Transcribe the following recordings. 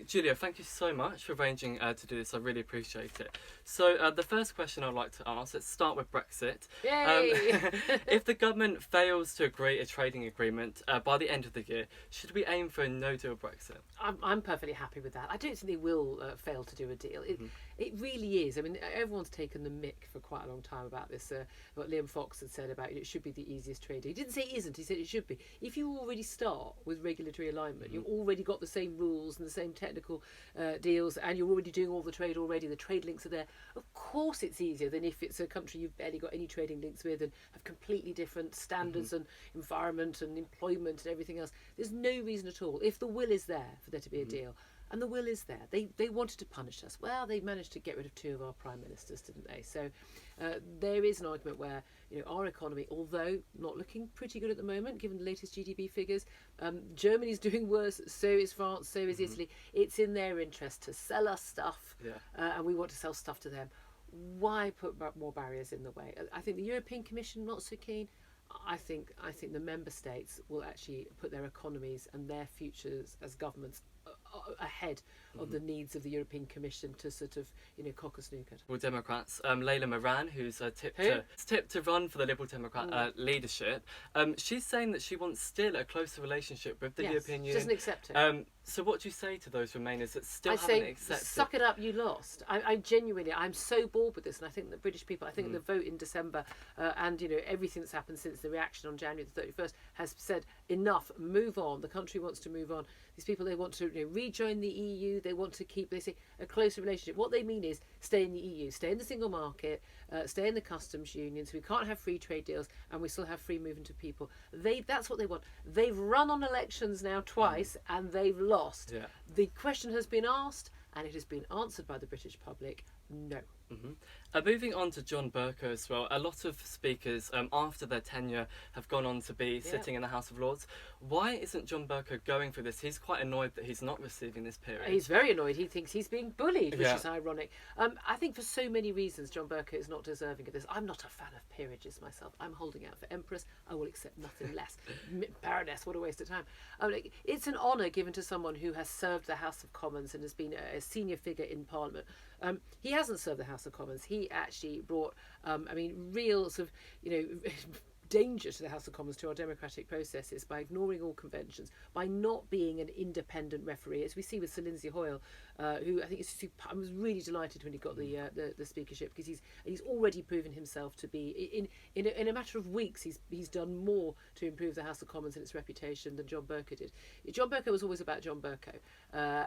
Julia, thank you so much for arranging to do this. I really appreciate it. So the first question I'd like to ask, let's start with Brexit. Yay! If the government fails to agree a trading agreement by the end of the year, should we aim for a no-deal Brexit? I'm perfectly happy with that. I don't think they will fail to do a deal. It really is. I mean, everyone's taken the mick for quite a long time about this. What Liam Fox had said about it should be the easiest trade deal. He didn't say it isn't. He said it should be. If you already start with regulatory alignment, you've already got the same rules and the same technical deals, and you're already doing all the trade already. The trade links are there. Of course, it's easier than if it's a country you've barely got any trading links with and have completely different standards and environment and employment and everything else. There's no reason at all. If the will is there for there to be a deal. And the will is there. They wanted to punish us. Well, they managed to get rid of 2 of our prime ministers, didn't they? So there is an argument where our economy, although not looking pretty good at the moment, given the latest GDP figures, Germany's doing worse. So is France. So is Italy. It's in their interest to sell us stuff, and we want to sell stuff to them. Why put more barriers in the way? I think the European Commission not so keen. I think the member states will actually put their economies and their futures as governments ahead of the needs of the European Commission to sort of, cock a snooker. Well, Democrats, Layla Moran, who's tipped to run for the Liberal Democrat leadership, she's saying that she wants still a closer relationship with the European Union. She doesn't accept it. So what do you say to those Remainers that still haven't accepted? Suck it up, you lost. I genuinely, I'm so bored with this, and I think the British people, I think the vote in December and everything that's happened since the reaction on January the 31st has said enough, move on. The country wants to move on. These people, they want to rejoin the EU. They want to keep, they say, a closer relationship. What they mean is stay in the EU, stay in the single market, stay in the customs union. So we can't have free trade deals, and we still have free movement of people. That's what they want. They've run on elections now twice, and they've lost. Yeah. The question has been asked, and it has been answered by the British public. No. Moving on to John Bercow as well, a lot of speakers after their tenure have gone on to be sitting in the House of Lords. Why isn't John Bercow going for this? He's quite annoyed that he's not receiving this period. He's very annoyed. He thinks he's being bullied, which is ironic. I think for so many reasons John Bercow is not deserving of this. I'm not a fan of peerages myself. I'm holding out for Empress. I will accept nothing less. Baroness, what a waste of time. It's an honour given to someone who has served the House of Commons and has been a senior figure in Parliament. He hasn't served the House of Commons. He actually brought, real sort of, danger to the House of Commons, to our democratic processes, by ignoring all conventions, by not being an independent referee, as we see with Sir Lindsay Hoyle, who I think is I was really delighted when he got the speakership, because he's already proven himself to be in a matter of weeks he's done more to improve the House of Commons and its reputation than John Bercow did. John Bercow was always about John Bercow,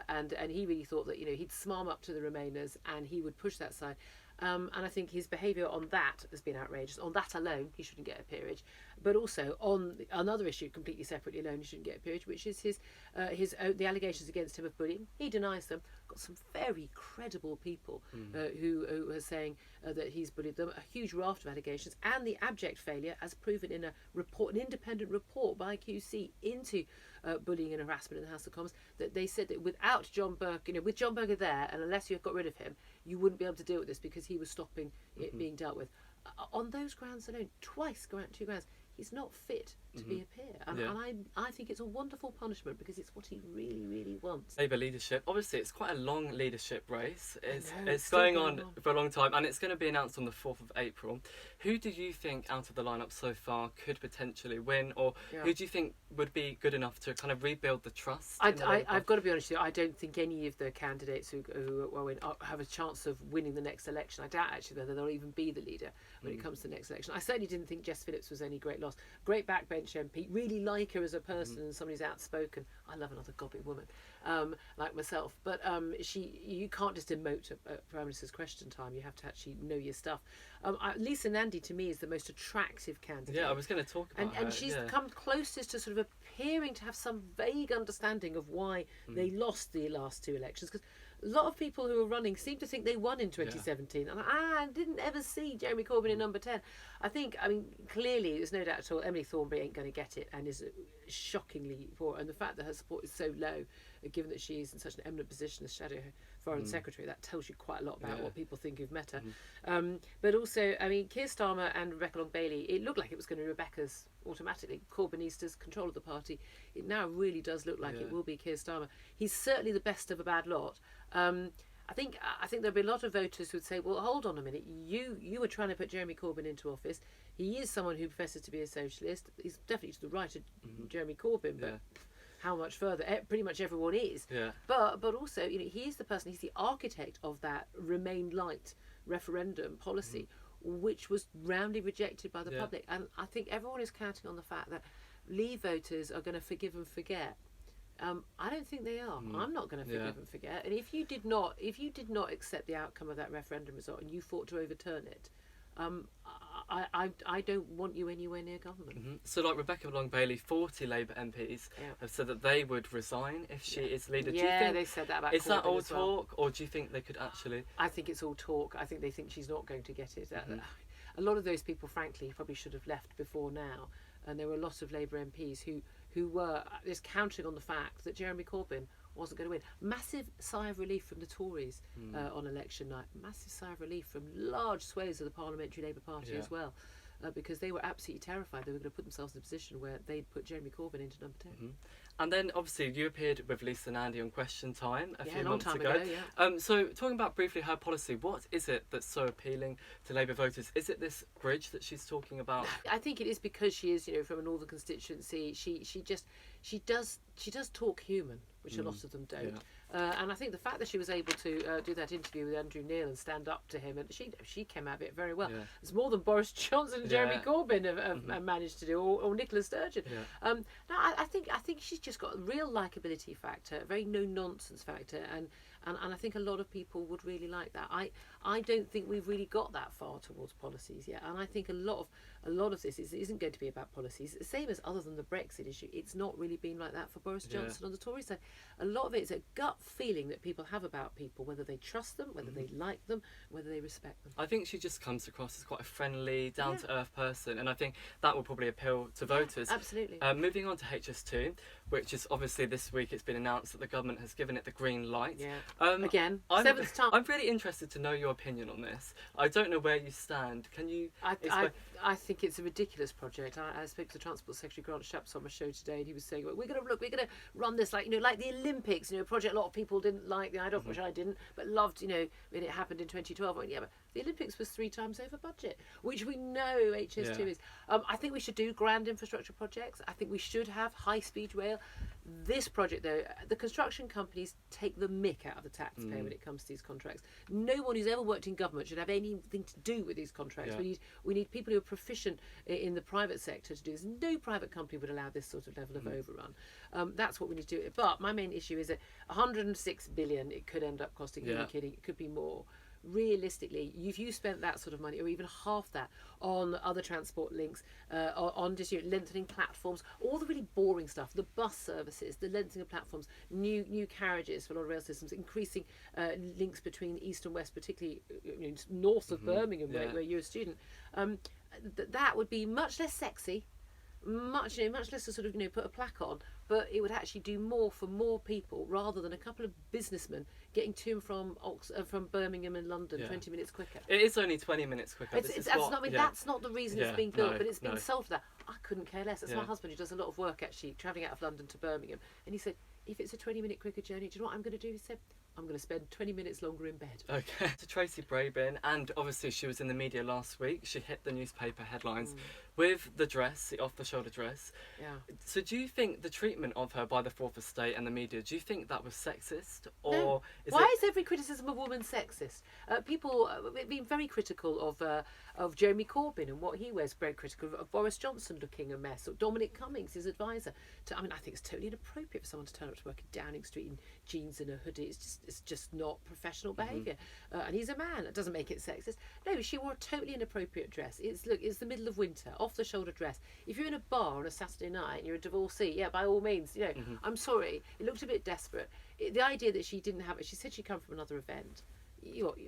and he really thought that he'd smarm up to the Remainers and he would push that side. And I think his behaviour on that has been outrageous. On that alone, he shouldn't get a peerage. But also on another issue, completely separately alone, he shouldn't get a peerage, which is the allegations against him of bullying. He denies them. Got some very credible people who are saying that he's bullied them. A huge raft of allegations, and the abject failure, as proven in an independent report by QC into bullying and harassment in the House of Commons, that they said that without John Bercow, with John Bercow there, and unless you got rid of him, you wouldn't be able to deal with this, because he was stopping it being dealt with. On those grounds alone, two grounds, he's not fit to be a peer. And I think it's a wonderful punishment, because it's what he really, really wants. Labour leadership, obviously it's quite a long leadership race. It's going on for a long time, and it's going to be announced on the 4th of April. Who do you think out of the lineup so far could potentially win, or who do you think would be good enough to kind of rebuild the trust? I've got to be honest with you, I don't think any of the candidates who have a chance of winning the next election. I doubt actually whether they'll even be the leader when it comes to the next election. I certainly didn't think Jess Phillips was any great loss. Great backbench MP, really like her as a person and somebody who's outspoken. I love another gobby woman like myself, but you can't just emote at Prime Minister's Question Time. You have to actually know your stuff. Lisa Nandy to me is the most attractive candidate. Yeah, I was going to talk about her. And she's come closest to sort of appearing to have some vague understanding of why they lost the last 2 elections, because a lot of people who are running seem to think they won in 2017. And I didn't ever see Jeremy Corbyn in number 10. I mean, clearly, there's no doubt at all, Emily Thornberry ain't going to get it, and is shockingly poor. And the fact that her support is so low, given that she's in such an eminent position as Shadow Foreign Secretary, that tells you quite a lot about what people think who've met her. But also, I mean, Keir Starmer and Rebecca Long Bailey, it looked like it was going to be Rebecca's automatically Corbynistas control of the party. It now really does look like it will be Keir Starmer. He's certainly the best of a bad lot. I think there'll be a lot of voters who would say, well, hold on a minute, you were trying to put Jeremy Corbyn into office. He is someone who professes to be a socialist. He's definitely to the right of Jeremy Corbyn, but how much further? Pretty much everyone is. Yeah. But also, he's the person, he's the architect of that Remain Light referendum policy, which was roundly rejected by the public. And I think everyone is counting on the fact that Leave voters are going to forgive and forget. I don't think they are. I'm not going to forgive and forget. And if you did not accept the outcome of that referendum result and you fought to overturn it, I don't want you anywhere near government. So, like Rebecca Long-Bailey, 40 Labour MPs have said that they would resign if she is leader. Do you think they said that about is Corbyn that all as well. talk, or do you think they could actually? I think it's all talk. I think they think she's not going to get it. A lot of those people, frankly, probably should have left before now. And there were a lot of Labour MPs who were just counting on the fact that Jeremy Corbyn wasn't going to win. Massive sigh of relief from the Tories on election night. Massive sigh of relief from large swathes of the Parliamentary Labour Party as well. Because they were absolutely terrified they were going to put themselves in a position where they'd put Jeremy Corbyn into number 10. And then, obviously, you appeared with Lisa and Andy on Question Time a few months long ago. time ago. So, talking about briefly her policy, what is it that's so appealing to Labour voters? Is it this bridge that she's talking about? I think it is because she is, from a northern constituency. She does talk human, which a lot of them don't. And I think the fact that she was able to do that interview with Andrew Neil and stand up to him, and she came out of it very well. It's more than Boris Johnson and Jeremy Corbyn have managed to do, or Nicola Sturgeon. No, I think she's just got a real likability factor, a very no nonsense factor, and I think a lot of people would really like that. I don't think we've really got that far towards policies yet, and I think a lot of this isn't going to be about policies. The same as other than the Brexit issue, it's not really been like that for Boris Johnson on the Tory side. A lot of it is a gut feeling that people have about people, whether they trust them, whether they like them, whether they respect them. I think she just comes across as quite a friendly, down-to-earth person, and I think that will probably appeal to voters. Absolutely. Moving on to HS2, which is obviously this week it's been announced that the government has given it the green light. Again, seventh time. I'm really interested to know your opinion on this. I don't know where you stand. Can you I think it's a ridiculous project. I spoke to the Transport Secretary Grant Shapps on my show today, and he was saying, well, we're going to run this like the Olympics, a project a lot of people didn't like the idea of, which I didn't, but loved, when it happened in 2012. But the Olympics was 3 times over budget, which we know HS2 is. I think we should do grand infrastructure projects. I think we should have high-speed rail. This project, though, the construction companies take the mick out of the taxpayer when it comes to these contracts. No one who's ever worked in government should have anything to do with these contracts. We need people who are proficient in the private sector to do this. No private company would allow this sort of level of overrun. That's what we need to do. But my main issue is that 106 billion it could end up costing. Are you kidding? It could be more. Realistically, if you spent that sort of money, or even half that, on other transport links, on just lengthening platforms, all the really boring stuff, the bus services, the lengthening of platforms, new carriages for a lot of rail systems, increasing links between east and west, particularly north of Birmingham, where you're a student, that would be much less sexy. Much less to sort of put a plaque on, but it would actually do more for more people rather than a couple of businessmen getting to and from Birmingham and London 20 minutes quicker. It is only 20 minutes quicker. That's not the reason it's being built, but it's been sold for that. I couldn't care less. That's my husband who does a lot of work actually travelling out of London to Birmingham, and he said, if it's a 20-minute quicker journey, do you know what I'm going to do? He said, I'm going to spend 20 minutes longer in bed. Okay. So Tracy Brabin, and obviously she was in the media last week. She hit the newspaper headlines with the dress, the off-the-shoulder dress. Yeah. So do you think the treatment of her by the Fourth Estate and the media, do you think that was sexist? Or no. Why is every criticism of a woman sexist? People have been very critical of Jeremy Corbyn and what he wears, very critical of Boris Johnson looking a mess, or Dominic Cummings, his advisor. I think it's totally inappropriate for someone to turn up to work in Downing Street in jeans and a hoodie. It's just not professional behaviour. And he's a man. That doesn't make it sexist. No, she wore a totally inappropriate dress. It's the middle of winter, off-the-shoulder dress. If you're in a bar on a Saturday night and you're a divorcee, by all means, I'm sorry. It looked a bit desperate. The idea that she didn't have it, she said she'd come from another event.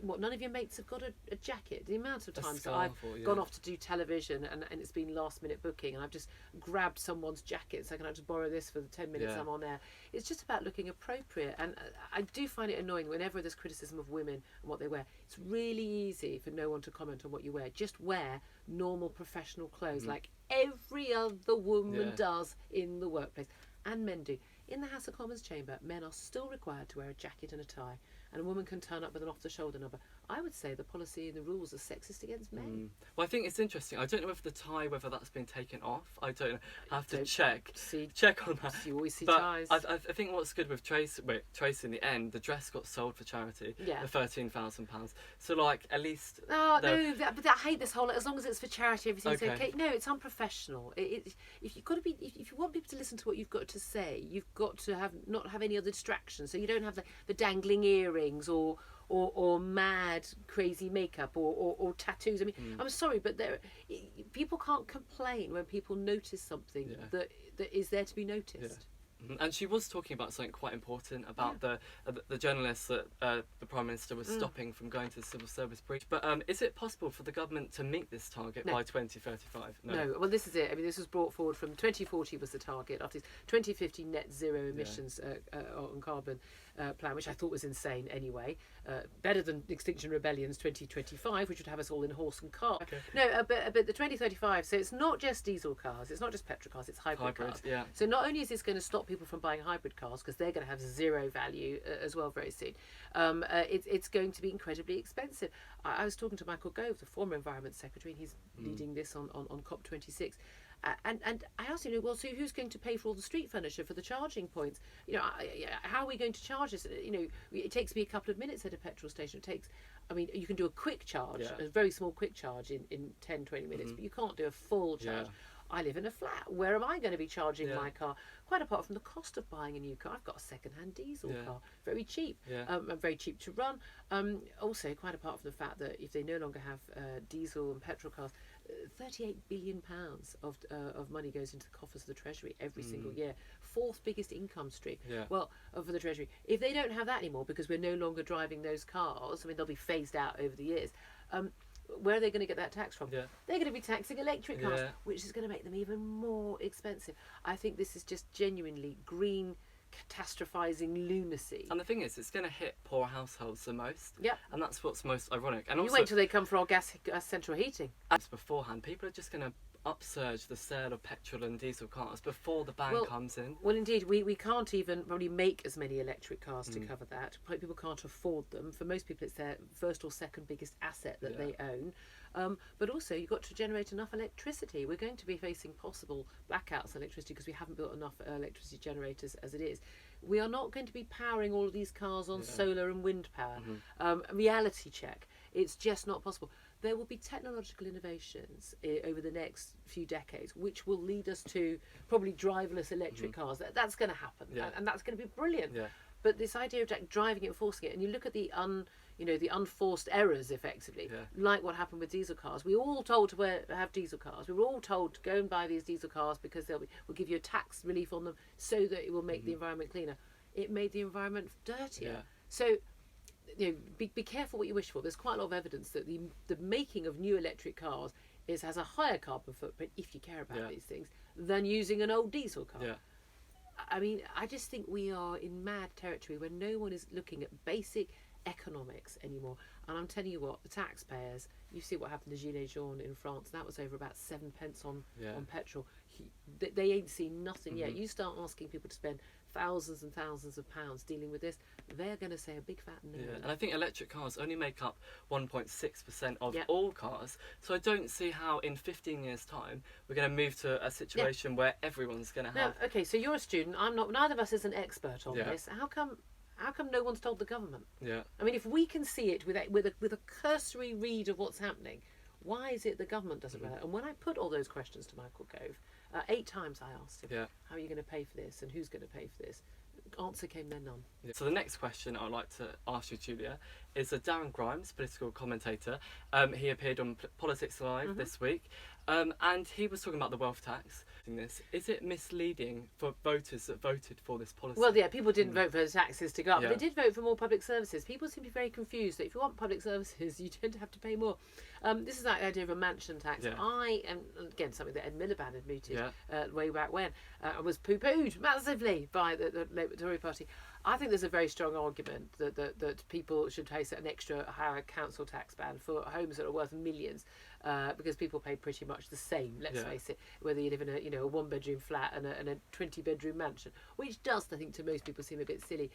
what? None of your mates have got a jacket. The amount of times that I've yeah. gone off to do television and it's been last minute booking, and I've just grabbed someone's jacket, so can I just borrow this for the 10 minutes I'm on air? It's just about looking appropriate, and I do find it annoying whenever there's criticism of women and what they wear. It's really easy for no one to comment on what you wear. Just wear normal professional clothes like every other woman does in the workplace, and men do. In the House of Commons chamber, men are still required to wear a jacket and a tie, and a woman can turn up with an off-the-shoulder number. I would say the policy and the rules are sexist against men. Well, I think it's interesting. I don't know if the tie, whether that's been taken off. I don't know. I have to check on that. You always see but ties. I think what's good with Tracy in the end, the dress got sold for charity for £13,000. So, like, at least... Oh, no, but I hate this whole, as long as it's for charity, everything's okay. No, it's unprofessional. If you want people to listen to what you've got to say, you've got to not have any other distractions. So you don't have the dangling earrings or mad crazy makeup or tattoos. I mean, I'm sorry, but people can't complain when people notice something that is there to be noticed. And she was talking about something quite important about the journalists that the Prime Minister was stopping from going to the civil service breach. But is it possible for the government to meet this target by 2035? No. Well, this is it. I mean, this was brought forward from 2040 was the target after 2050 net zero emissions on carbon plan, which I thought was insane anyway. Better than Extinction Rebellion's 2025, which would have us all in horse and cart. Okay. No, but the 2035. So it's not just diesel cars, it's not just petrol cars, it's hybrid cars. Yeah. So not only is this going to stop people from buying hybrid cars because they're going to have zero value as well very soon, it's going to be incredibly expensive. I was talking to Michael Gove, the former Environment Secretary, and he's leading this on COP26. And I asked him, well, so who's going to pay for all the street furniture for the charging points? How are we going to charge this? It takes me a couple of minutes at a petrol station. You can do a quick charge, a very small quick charge in 10, 20 minutes, but you can't do a full charge. I live in a flat. Where am I going to be charging my car? Quite apart from the cost of buying a new car, I've got a second-hand diesel car, very cheap, and very cheap to run. Also, quite apart from the fact that if they no longer have diesel and petrol cars, £38 billion of money goes into the coffers of the Treasury every single year. Fourth biggest income stream. Well, for the Treasury. If they don't have that anymore because we're no longer driving those cars, I mean, they'll be phased out over the years. Where are they going to get that tax from? They're going to be taxing electric cars, which is going to make them even more expensive. I think this is just genuinely green catastrophizing lunacy. And the thing is, it's going to hit poor households the most. And that's what's most ironic. And you also, wait till they come for our gas central heating. As beforehand, people are just going to upsurge the sale of petrol and diesel cars before the ban comes in. Well, indeed, we can't even probably make as many electric cars to cover that. People can't afford them. For most people, it's their first or second biggest asset that they own. But also, you've got to generate enough electricity. We're going to be facing possible blackouts on electricity because we haven't built enough electricity generators as it is. We are not going to be powering all of these cars on solar and wind power. Reality check. It's just not possible. There will be technological innovations over the next few decades which will lead us to probably driverless electric cars. That's going to happen, and that's going to be brilliant. But this idea of driving it and forcing it, and you look at the unforced errors, effectively, like what happened with diesel cars. We were all told to have diesel cars. We were all told to go and buy these diesel cars because we'll give you a tax relief on them so that it will make the environment cleaner. It made the environment dirtier. So, be careful what you wish for. There's quite a lot of evidence that the making of new electric cars has a higher carbon footprint, if you care about these things, than using an old diesel car. I mean, I just think we are in mad territory where no one is looking at basic economics anymore. And I'm telling you what, the taxpayers, you see what happened to Gilets Jaunes in France, that was over about 7 pence on petrol. They ain't seen nothing yet. You start asking people to spend thousands and thousands of pounds dealing with this, they're going to say a big fat no. And I think electric cars only make up 1.6% of all cars, so I don't see how in 15 years time we're going to move to a situation where everyone's going to have... No, okay, so you're a student, I'm not, neither of us is an expert on this. How come no one's told the government? I mean, if we can see it with a cursory read of what's happening, why is it the government doesn't realize? And when I put all those questions to Michael Gove, 8 times I asked him, how are you going to pay for this and who's going to pay for this? Answer came there, none. So the next question I'd like to ask you, Julia, is Darren Grimes, political commentator. He appeared on Politics Live this week, and he was talking about the wealth tax. this, is it misleading for voters that voted for this policy? Well, yeah, people didn't vote for the taxes to go up. Yeah. They did vote for more public services. People seem to be very confused that if you want public services, you tend to have to pay more. This is that idea of a mansion tax. Yeah. I am, again, something that Ed Miliband had mooted Yeah. way back when, and was poo-pooed massively by the Labour Tory party. I think there's a very strong argument that people should face an extra higher council tax ban for homes that are worth millions, because people pay pretty much the same. Let's face it, whether you live in a one-bedroom flat and a 20-bedroom mansion, which does, I think, to most people seem a bit silly.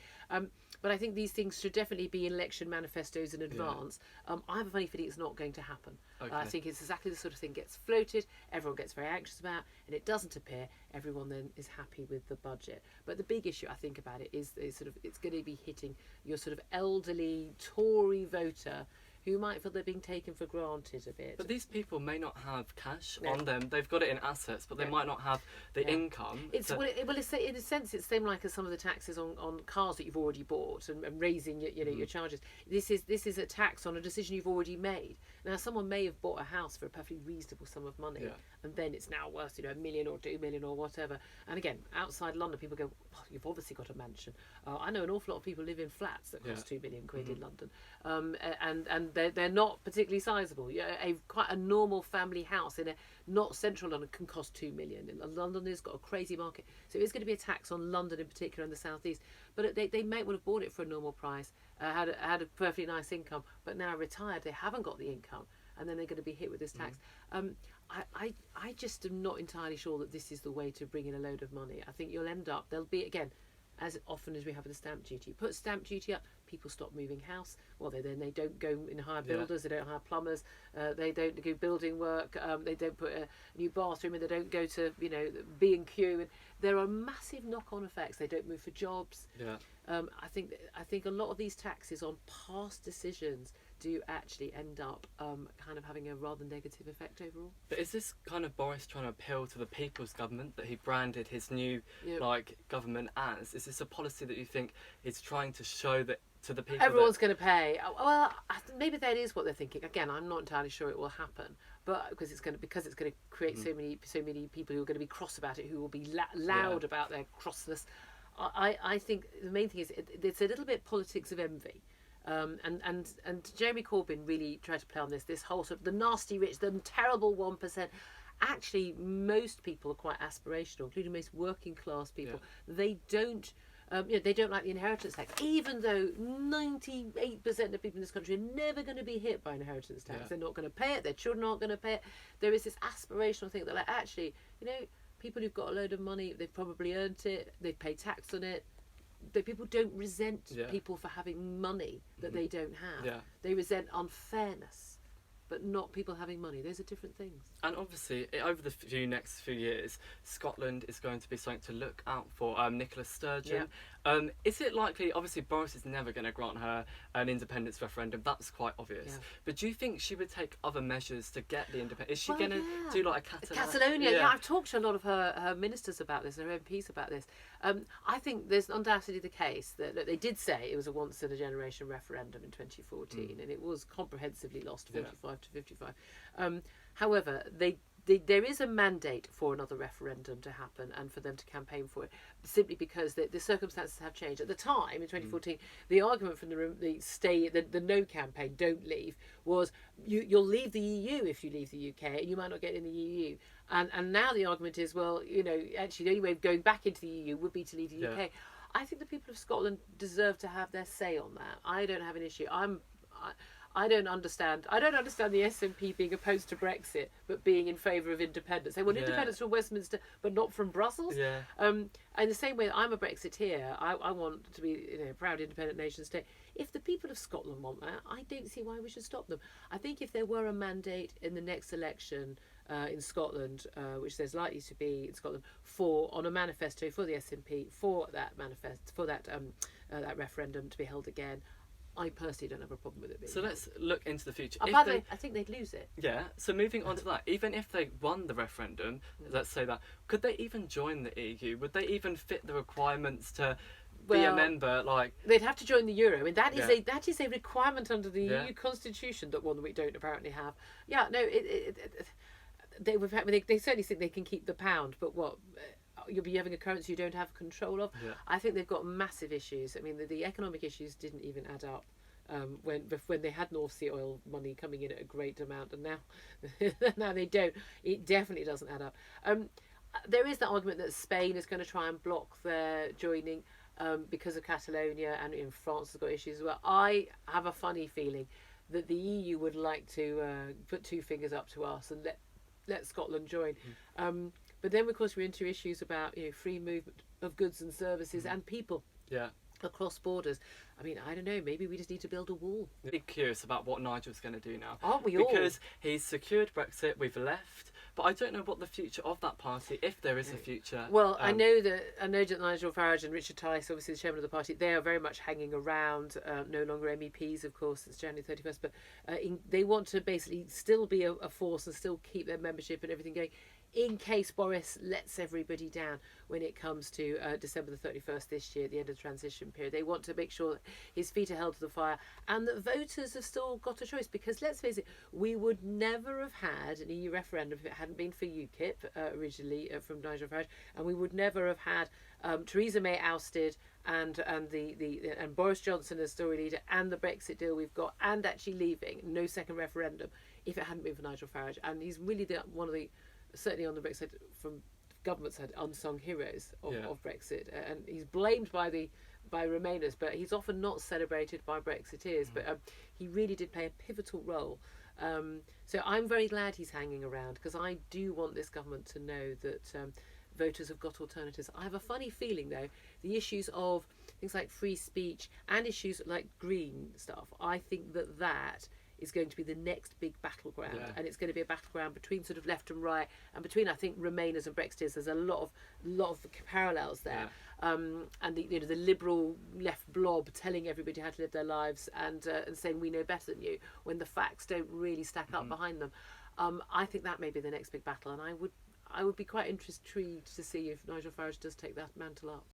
But I think these things should definitely be in election manifestos in advance. I have a funny feeling it's not going to happen. Okay. I think it's exactly the sort of thing gets floated, everyone gets very anxious about, and it doesn't appear everyone then is happy with the budget. But the big issue I think about it is it's going to be hitting your sort of elderly Tory voter who might feel they're being taken for granted a bit. But these people may not have cash on them. They've got it in assets, but they might not have the income. It's in a sense, it's the same like as some of the taxes on cars that you've already bought and raising your charges. This is a tax on a decision you've already made. Now, someone may have bought a house for a perfectly reasonable sum of money, and then it's now worth $1 million or $2 million or whatever. And again, outside London, people go, oh, "You've obviously got a mansion." I know an awful lot of people live in flats that cost £2 million in London, and they're not particularly sizable. Quite a normal family house in a not central London can cost $2 million. London has got a crazy market, so it's going to be a tax on London in particular and the southeast. But they may well have bought it for a normal price, had a perfectly nice income, but now retired, they haven't got the income, and then they're going to be hit with this tax. I just am not entirely sure that this is the way to bring in a load of money. I think you'll end up, there'll be, again, as often as we have with the stamp duty, put stamp duty up, people stop moving house. Well, they don't go and hire builders, they don't hire plumbers, they don't do building work, they don't put a new bathroom in, they don't go to B&Q, and there are massive knock-on effects. They don't move for jobs. I think a lot of these taxes on past decisions do actually end up kind of having a rather negative effect overall. But is this kind of Boris trying to appeal to the people's government that he branded his new government as? Is this a policy that you think is trying to show that to the people everyone's going to pay? Well, maybe that is what they're thinking. Again, I'm not entirely sure it will happen, but because it's going to create so many people who are going to be cross about it, who will be loud about their crossness. I think the main thing is it's a little bit politics of envy. And Jeremy Corbyn really tried to play on this whole sort of the nasty rich, the terrible 1%. Actually, most people are quite aspirational, including most working class people. They don't they don't like the inheritance tax, even though 98% of people in this country are never going to be hit by inheritance tax. They're not going to pay it, their children aren't going to pay it. There is this aspirational thing that, like, actually, people who've got a load of money, they've probably earned it, they've paid tax on it. But people don't resent people for having money that they don't have. They resent unfairness, but not people having money. Those are different things. And obviously, over the next few years, Scotland is going to be something to look out for. Nicola Sturgeon. Is it likely, obviously Boris is never going to grant her an independence referendum, that's quite obvious. But do you think she would take other measures to get the independence? Is she going to do like a Catalonia? I've talked to a lot of her ministers about this, her MPs about this. I think there's undoubtedly the case that they did say it was a once in a generation referendum in 2014, and it was comprehensively lost 45 to 55. However, there is a mandate for another referendum to happen and for them to campaign for it, simply because the circumstances have changed. At the time, in 2014, the argument from the no campaign, don't leave, was you'll leave the EU if you leave the UK, and you might not get in the EU. And now the argument is, well, actually the only way of going back into the EU would be to leave the UK. I think the people of Scotland deserve to have their say on that. I don't have an issue. I don't understand the SNP being opposed to Brexit but being in favour of independence. They want independence from Westminster but not from Brussels. In the same way that I'm a Brexiteer, I want to be a proud independent nation state. If the people of Scotland want that, I don't see why we should stop them. I think if there were a mandate in the next election in Scotland, which there's likely to be in Scotland, on a manifesto for the SNP for that that referendum to be held again, I personally don't have a problem with it being. So let's look into the future. By the way, I think they'd lose it. Yeah. So moving on to that, even if they won the referendum, let's say that, could they even join the EU? Would they even fit the requirements to be a member? Like, they'd have to join the euro. I mean, that is a requirement under the EU constitution, that one that we don't apparently have. they certainly think they can keep the pound, but what? You'll be having a currency you don't have control of. Yeah. I think they've got massive issues. I mean, the economic issues didn't even add up when they had North Sea oil money coming in at a great amount, and now they don't. It definitely doesn't add up. There is the argument that Spain is going to try and block their joining because of Catalonia, and in France has got issues as well. I have a funny feeling that the EU would like to put two fingers up to us and let Scotland join. But then, of course, we're into issues about free movement of goods and services and people across borders. I mean, I don't know, maybe we just need to build a wall. I'm really curious about what Nigel's going to do now. Aren't we all? Because he's secured Brexit, we've left, but I don't know what the future of that party, if there is a future. Well, I know that Nigel Farage and Richard Tice, obviously the chairman of the party, they are very much hanging around, no longer MEPs, of course, since January 31st, but they want to basically still be a force and still keep their membership and everything going, in case Boris lets everybody down when it comes to December the 31st this year, the end of the transition period. They want to make sure that his feet are held to the fire and that voters have still got a choice, because let's face it, we would never have had an EU referendum if it hadn't been for UKIP originally from Nigel Farage, and we would never have had Theresa May ousted and Boris Johnson as Tory leader and the Brexit deal we've got, and actually leaving, no second referendum, if it hadn't been for Nigel Farage. And he's really one of the, certainly on the Brexit from government side, unsung heroes of Brexit, and he's blamed by Remainers, but he's often not celebrated by Brexiteers. But he really did play a pivotal role. So I'm very glad he's hanging around, because I do want this government to know that voters have got alternatives. I have a funny feeling, though, the issues of things like free speech and issues like green stuff, I think that is going to be the next big battleground, and it's going to be a battleground between sort of left and right, and between, I think, Remainers and Brexiteers. There's a lot of parallels there, and the liberal left blob telling everybody how to live their lives and saying we know better than you when the facts don't really stack up behind them. I think that may be the next big battle, and I would be quite intrigued to see if Nigel Farage does take that mantle up.